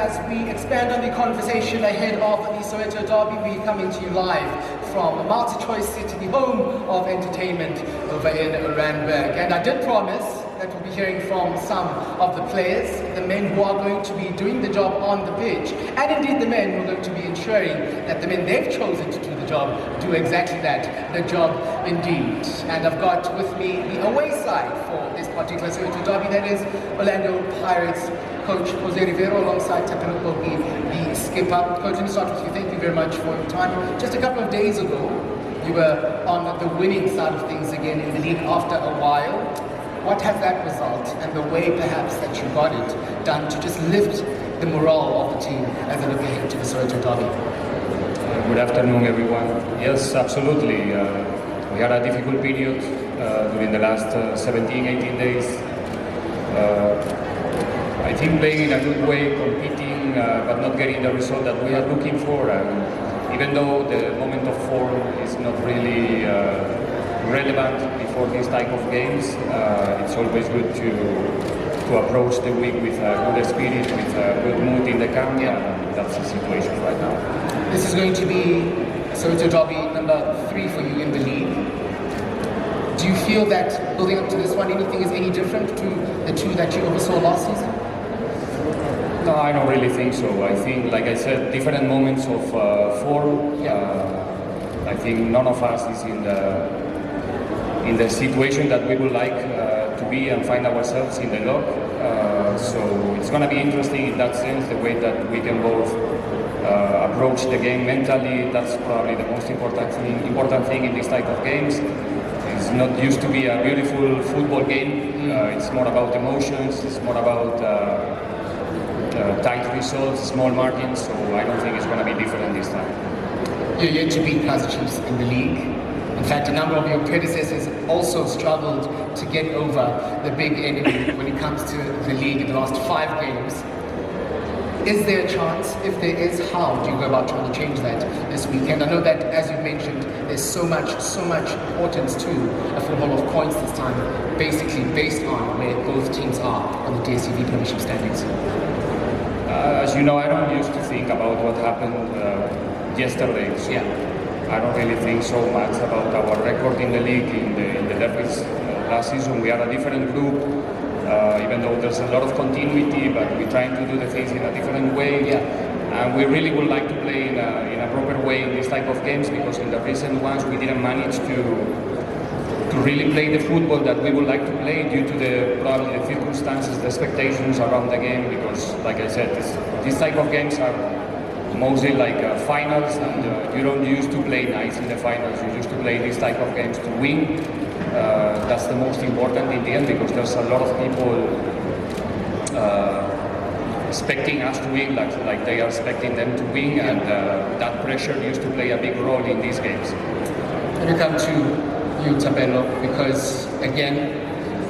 as we expand on the conversation ahead of the Soweto Derby. We're coming to you live from a multi-choice city, the home of entertainment over in Randburg. And I did promise that we'll be hearing from some of the players, the men who are going to be doing the job on the pitch, and indeed the men who are going to be ensuring that the men they've chosen to do the job do exactly that, the job indeed. And I've got with me the away side for this particular Soweto Derby, that is Orlando Pirates coach Jose Riveiro alongside Tapelo Xoki, the skipper. Coach, let me start with you. Thank you very much for your time. Just a couple of days ago, you were on the winning side of things again in the league after a while. What has that result and the way perhaps that you got it done to just lift the morale of the team as they look ahead to the Soweto Derby? Good afternoon, everyone. Yes, absolutely. We had a difficult period during the last 17, 18 days. I think playing in a good way, competing, but not getting the result that we are looking for. Even though the moment of form is not really relevant before this type of games, it's always good to approach the week with a good spirit, with a good mood in the camp, and that's the situation right now. This is going to be Soweto Derby number 3 for you in the league. Do you feel that building up to this one, anything is any different to the 2 that you oversaw last season? No, I don't really think so. I think, like I said, different moments of form. I think none of us is in the situation that we would like to be and find ourselves in the log. So it's going to be interesting in that sense, the way that we can both approach the game mentally. That's probably the most important thing in this type of games. It's not used to be a beautiful football game. It's more about emotions. It's more about tight results, small margins. So I don't think it's going to be different this time. You're yet to beat Kaizer Chiefs in the league. In fact, a number of your predecessors also struggled to get over the big enemy when it comes to the league in the last 5 games. Is there a chance? If there is, how do you go about trying to change that this weekend? I know that, as you mentioned, there's so much importance to a football of points this time, basically based on where both teams are on the DStv Premiership standings. As you know, I don't used to think about what happened yesterday. So I don't really think so much about our record in the league, in the derbies. Last season we had a different group, even though there's a lot of continuity, but we're trying to do the things in a different way. And we really would like to play in a proper way in this type of games, because in the recent ones we didn't manage to really play the football that we would like to play due to probably the circumstances, the expectations around the game, because like I said, these type of games are mostly like finals, and you don't used to play nice in the finals. You used to play these type of games to win. That's the most important in the end, because there's a lot of people expecting us to win, like they are expecting them to win, and that pressure used to play a big role in these games. When you come to you, Tapelo, because again,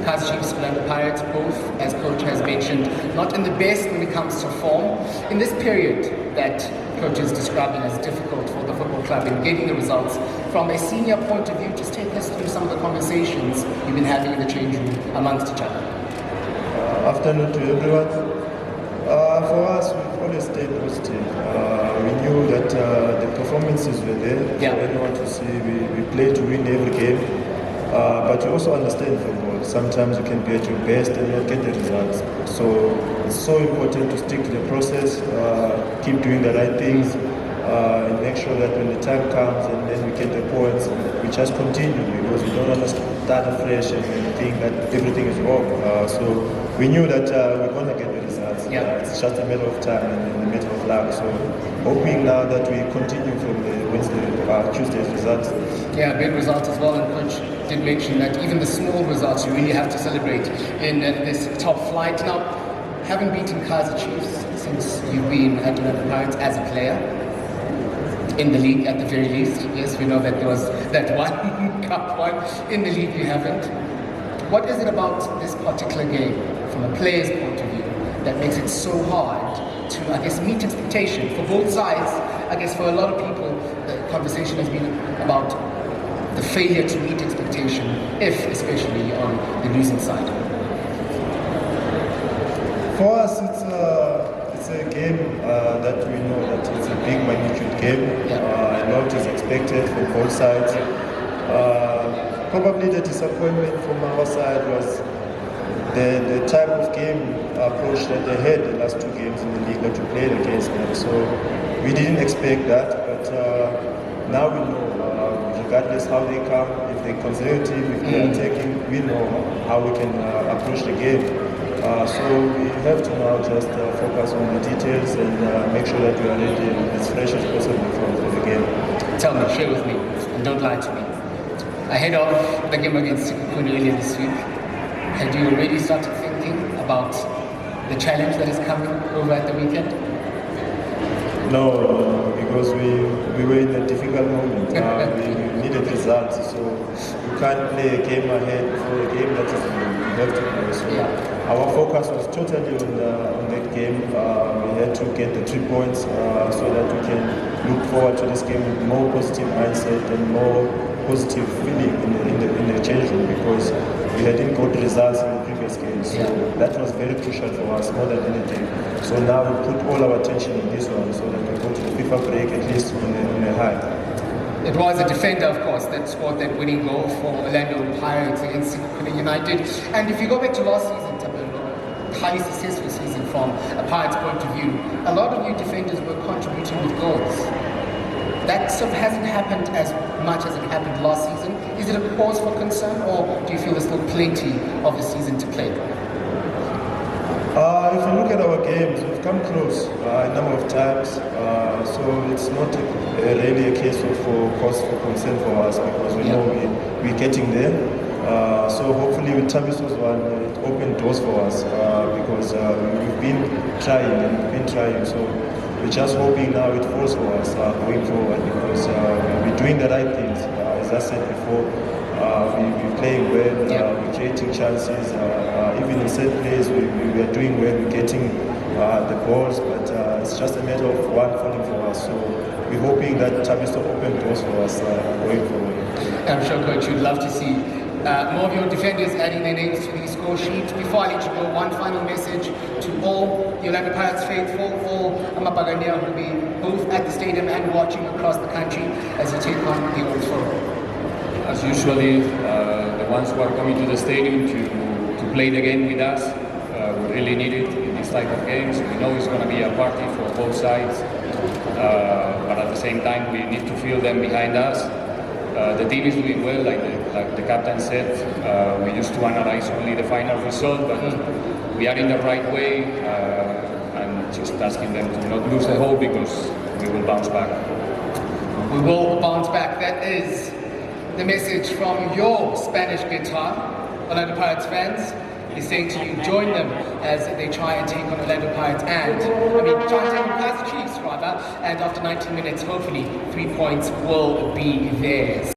Kaizer Chiefs and the Pirates, both, as coach has mentioned, not in the best when it comes to form. In this period that coach is describing as difficult for the football club in getting the results, from a senior point of view, just take us through some of the conversations you've been having in the change room amongst each other. Afternoon to everyone. For us, we've always stayed positive. We knew that the performances were there for anyone to see. We play to win every game, but you also understand football. Sometimes you can be at your best and not get the results. So it's so important to stick to the process, keep doing the right things, and make sure that when the time comes and then we get the points, we just continue, because we don't want to start afresh and think that everything is wrong. So we knew that we're going to get the results. It's just a matter of time and a matter of luck. So hoping now that we continue from the Tuesday's results. Big results as well, and coach did mention that even the small results you really have to celebrate in this top flight. Now, having beaten Kaizer Chiefs since you've been at the Pirates as a player, in the league at the very least, yes, we know that there was that one cup one in the league you haven't. What is it about this particular game, from a player's point of view, that makes it so hard to, I guess, meet expectation for both sides? I guess for a lot of people, the conversation has been about the failure to meet expectation, if especially on the losing side. For us, it's a game that we know that it's a big magnitude game. A lot is expected from both sides. Probably the disappointment from our side was the type of game approach that they had the last two games in the league that we played against them. So we didn't expect that, but now we know, regardless how they come, if they're conservative, if they're attacking, we know how we can approach the game. So we have to now just focus on the details and make sure that we are ready as fresh as possible for the game. Tell me, share with me, and don't lie to me. Ahead of the game against SuperSport earlier this week, had you already started thinking about the challenge that is coming over at the weekend? No, because we were in a difficult moment. We needed results, so you can't play a game ahead for a game that is we have to play. So our focus was totally on that game. We had to get the 3 points so that we can look forward to this game with more positive mindset and more positive feeling in the change room, because we hadn't got results in the previous games. So that was very crucial for us, more than anything. So now we put all our attention in this one so that we go to the FIFA break at least on a high. It was a defender, of course, that scored that winning goal for Orlando Pirates against SuperSport United. And if you go back to last season, Tapelo, highly successful season from a Pirates point of view, a lot of new defenders were contributing with goals. That sort of hasn't happened as much as it happened last season. Is it a cause for concern, or do you feel there's still plenty of the season to play? If you look at our games, we've come close a number of times, so it's not really a case of cause for concern for us, because we know we're getting there. So hopefully with Tabiso's one, it opened doors for us, because we've been trying, so we're just hoping now it falls for us going forward, because we're doing the right things. As I said before, we're playing well, we're creating chances, even in set plays we are doing well, we're getting the balls, but it's just a matter of one falling for us. So we're hoping that Tabiso open doors for us going forward. I'm sure, Coach, you'd love to see more of your defenders adding their names to the score sheet. Before I let you go, one final message to all the Orlando Pirates faithful, all Amapagania who will be both at the stadium and watching across the country as you take on the Old Firm. As usually, the ones who are coming to the stadium to play the game with us, we really need it in this type of games. We know it's going to be a party for both sides, but at the same time, we need to feel them behind us. The team is doing well, like the captain said. We used to analyze only the final result, but we are in the right way, and just asking them to not lose the hope, because we will bounce back. We will bounce back. That is the message from your Spanish guitar, Orlando Pirates fans. He's saying to you, join them as they try and take on Orlando Pirates try and take on Kaizer Chiefs rather, and after 90 minutes, hopefully 3 points will be theirs.